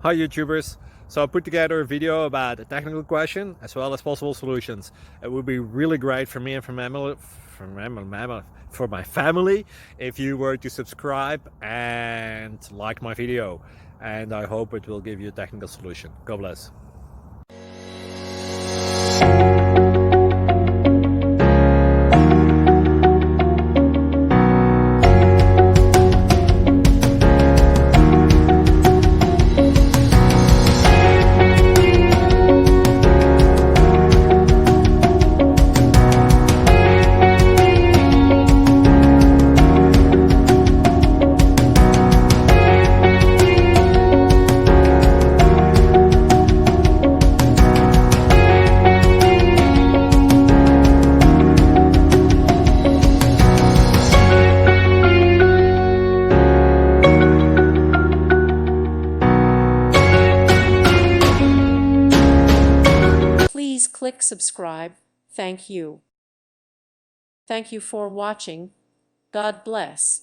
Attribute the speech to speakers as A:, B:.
A: Hi YouTubers! So I put together a video about a technical question as well as possible solutions. It would be really great for me and for my family if you were to subscribe and like my video, and I hope it will give you a technical solution. God bless.
B: Please click subscribe. Thank you. Thank you for watching. God bless.